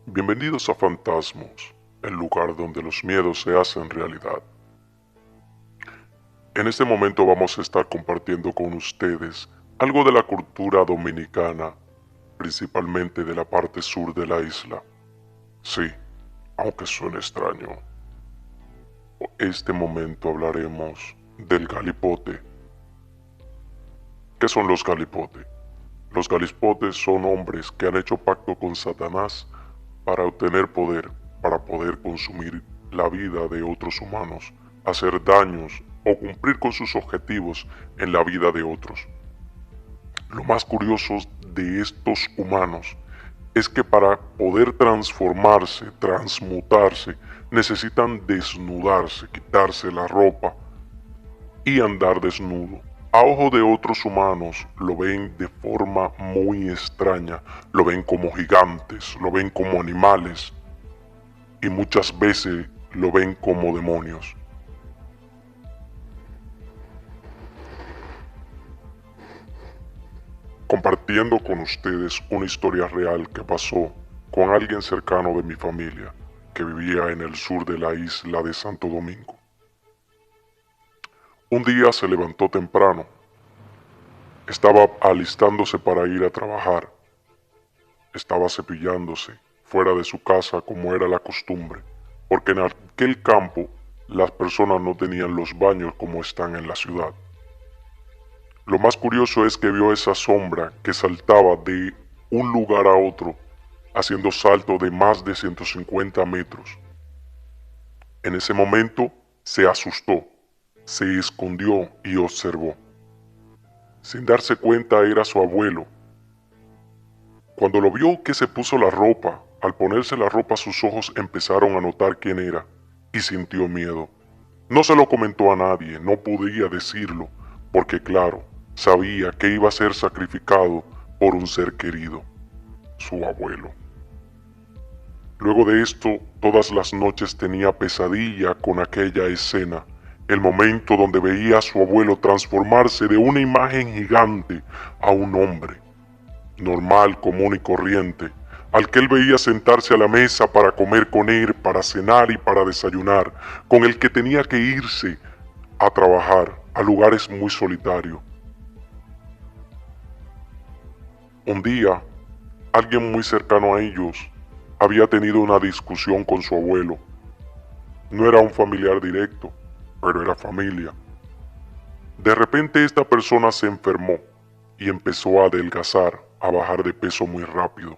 Bienvenidos a Fantasmos, el lugar donde los miedos se hacen realidad. En este momento vamos a estar compartiendo con ustedes algo de la cultura dominicana, principalmente de la parte sur de la isla. Sí, aunque suene extraño, este momento hablaremos del galipote. ¿Qué son los galipotes? Los galipotes son hombres que han hecho pacto con Satanás para obtener poder, para poder consumir la vida de otros humanos, hacer daños o cumplir con sus objetivos en la vida de otros. Lo más curioso de estos humanos es que para poder transformarse, transmutarse, necesitan desnudarse, quitarse la ropa y andar desnudo. A ojo de otros humanos lo ven de forma muy extraña, lo ven como gigantes, lo ven como animales y muchas veces lo ven como demonios. Compartiendo con ustedes una historia real que pasó con alguien cercano de mi familia que vivía en el sur de la isla de Santo Domingo. Un día se levantó temprano, estaba alistándose para ir a trabajar, estaba cepillándose fuera de su casa como era la costumbre, porque en aquel campo las personas no tenían los baños como están en la ciudad. Lo más curioso es que vio esa sombra que saltaba de un lugar a otro, haciendo saltos de más de 150 metros. En ese momento se asustó, se escondió y observó. Sin darse cuenta era su abuelo. Cuando lo vio que se puso la ropa, al ponerse la ropa sus ojos empezaron a notar quién era y sintió miedo. No se lo comentó a nadie, no podía decirlo, porque claro, sabía que iba a ser sacrificado por un ser querido, su abuelo. Luego de esto, todas las noches tenía pesadilla con aquella escena, el momento donde veía a su abuelo transformarse de una imagen gigante a un hombre, normal, común y corriente, al que él veía sentarse a la mesa para comer con él, para cenar y para desayunar, con el que tenía que irse a trabajar a lugares muy solitarios. Un día, alguien muy cercano a ellos había tenido una discusión con su abuelo. No era un familiar directo, pero era familia. De repente esta persona se enfermó y empezó a adelgazar, a bajar de peso muy rápido,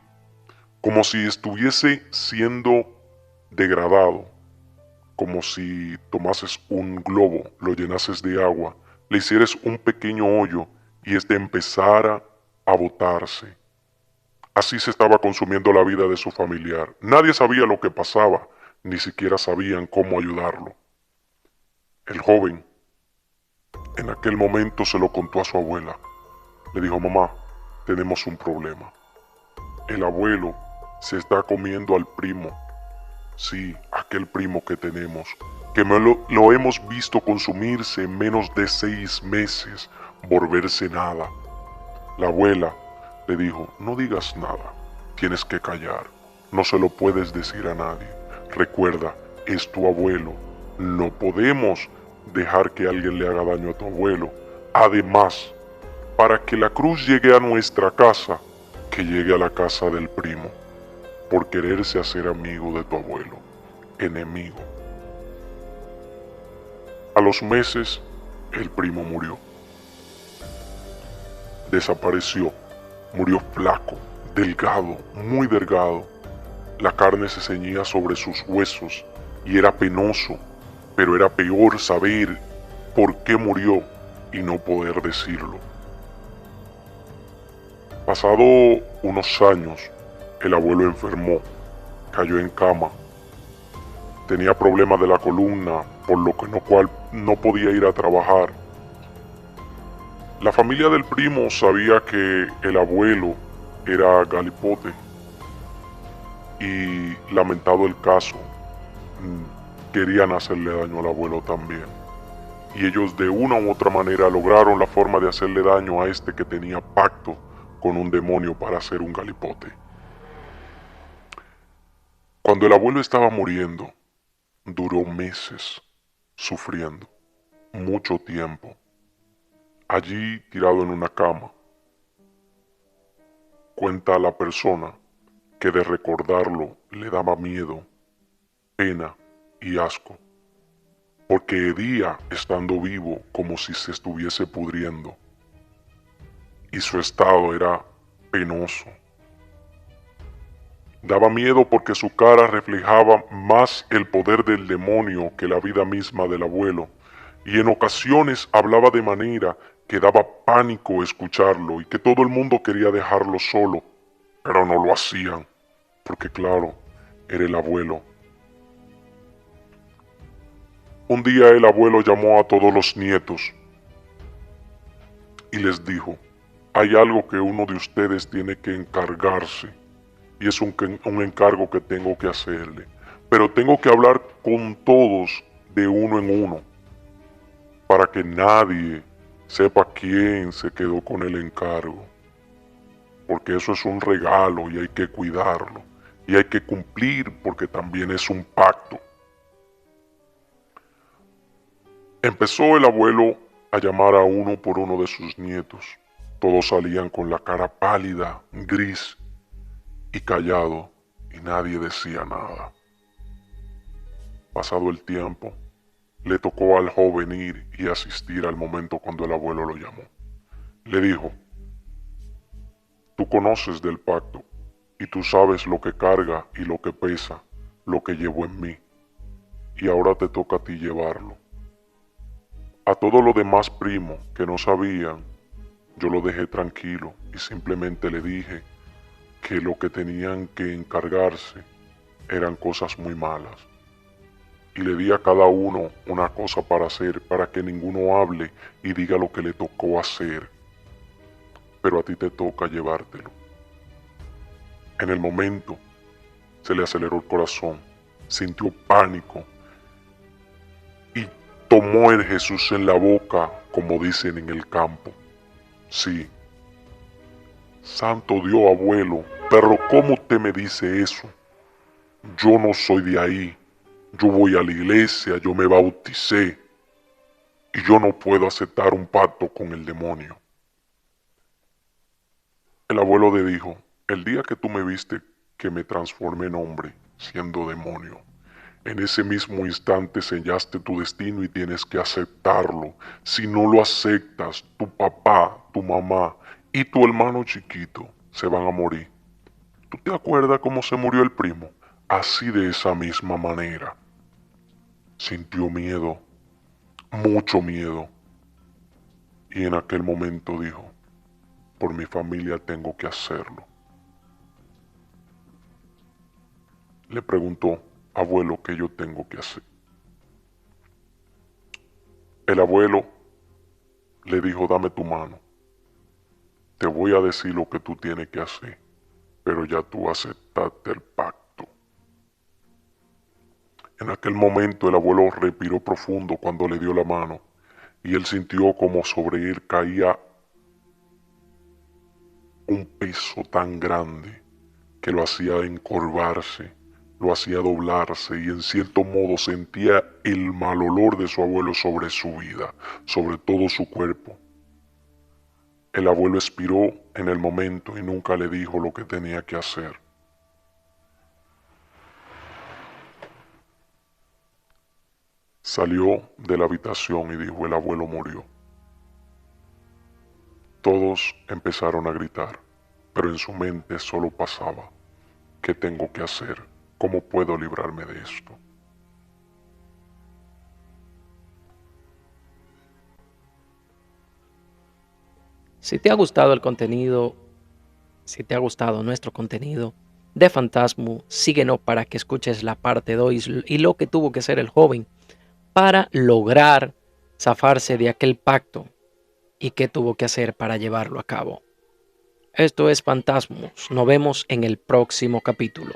como si estuviese siendo degradado, como si tomases un globo, lo llenases de agua, le hicieras un pequeño hoyo y este empezara a botarse. Así se estaba consumiendo la vida de su familiar. Nadie sabía lo que pasaba, ni siquiera sabían cómo ayudarlo. El joven, en aquel momento, se lo contó a su abuela. Le dijo: mamá, tenemos un problema. El abuelo se está comiendo al primo. Sí, aquel primo que tenemos, que lo hemos visto consumirse en menos de 6 meses, volverse nada. La abuela le dijo: no digas nada, tienes que callar, no se lo puedes decir a nadie. Recuerda, es tu abuelo, no podemos dejar que alguien le haga daño a tu abuelo. Además, para que la cruz llegue a nuestra casa, que llegue a la casa del primo, por quererse hacer amigo de tu abuelo, enemigo. A los meses, el primo murió. Desapareció, murió flaco, delgado, muy delgado. La carne se ceñía sobre sus huesos y era penoso, pero era peor saber por qué murió y no poder decirlo. Pasado unos años, el abuelo enfermó, cayó en cama. Tenía problemas de la columna, por lo que no podía ir a trabajar. La familia del primo sabía que el abuelo era galipote y, lamentado el caso, querían hacerle daño al abuelo también. Y ellos de una u otra manera lograron la forma de hacerle daño a este que tenía pacto con un demonio para hacer un galipote. Cuando el abuelo estaba muriendo, duró meses sufriendo, mucho tiempo, allí tirado en una cama. Cuenta a la persona que de recordarlo le daba miedo, pena y asco, porque hedía estando vivo como si se estuviese pudriendo, y su estado era penoso. Daba miedo porque su cara reflejaba más el poder del demonio que la vida misma del abuelo, y en ocasiones hablaba de manera que daba pánico escucharlo y que todo el mundo quería dejarlo solo, pero no lo hacían, porque claro, era el abuelo. Un día el abuelo llamó a todos los nietos y les dijo, hay algo que uno de ustedes tiene que encargarse, y es un encargo que tengo que hacerle, pero tengo que hablar con todos de uno en uno, para que nadie sepa quién se quedó con el encargo, porque eso es un regalo y hay que cuidarlo, y hay que cumplir porque también es un pacto. Empezó el abuelo a llamar a uno por uno de sus nietos. Todos salían con la cara pálida, gris y callado, y nadie decía nada. Pasado el tiempo, le tocó al joven ir y asistir al momento cuando el abuelo lo llamó. Le dijo, tú conoces del pacto, y tú sabes lo que carga y lo que pesa, lo que llevo en mí, y ahora te toca a ti llevarlo. A todos los demás primos que no sabían, yo lo dejé tranquilo y simplemente le dije que lo que tenían que encargarse eran cosas muy malas. Y le di a cada uno una cosa para hacer, para que ninguno hable y diga lo que le tocó hacer. Pero a ti te toca llevártelo. En el momento se le aceleró el corazón, sintió pánico y tomó el Jesús en la boca, como dicen en el campo. Sí, santo Dios, abuelo, pero ¿cómo usted me dice eso? Yo no soy de ahí. Yo voy a la iglesia, yo me bauticé y yo no puedo aceptar un pacto con el demonio. El abuelo le dijo, el día que tú me viste que me transformé en hombre, siendo demonio, en ese mismo instante sellaste tu destino y tienes que aceptarlo. Si no lo aceptas, tu papá, tu mamá y tu hermano chiquito se van a morir. ¿Tú te acuerdas cómo se murió el primo? Así de esa misma manera. Sintió miedo, mucho miedo, y en aquel momento dijo, por mi familia tengo que hacerlo. Le preguntó, abuelo, ¿qué yo tengo que hacer? El abuelo le dijo, dame tu mano, te voy a decir lo que tú tienes que hacer, pero ya tú aceptaste el pacto. En aquel momento el abuelo respiró profundo cuando le dio la mano, y él sintió como sobre él caía un peso tan grande que lo hacía encorvarse, lo hacía doblarse y en cierto modo sentía el mal olor de su abuelo sobre su vida, sobre todo su cuerpo. El abuelo expiró en el momento y nunca le dijo lo que tenía que hacer. Salió de la habitación y dijo, el abuelo murió. Todos empezaron a gritar, pero en su mente solo pasaba, ¿qué tengo que hacer? ¿Cómo puedo librarme de esto? Si te ha gustado el contenido, si te ha gustado nuestro contenido de Fantasmo, síguenos para que escuches la parte 2 y lo que tuvo que hacer el joven para lograr zafarse de aquel pacto y qué tuvo que hacer para llevarlo a cabo. Esto es Fantasmos. Nos vemos en el próximo capítulo.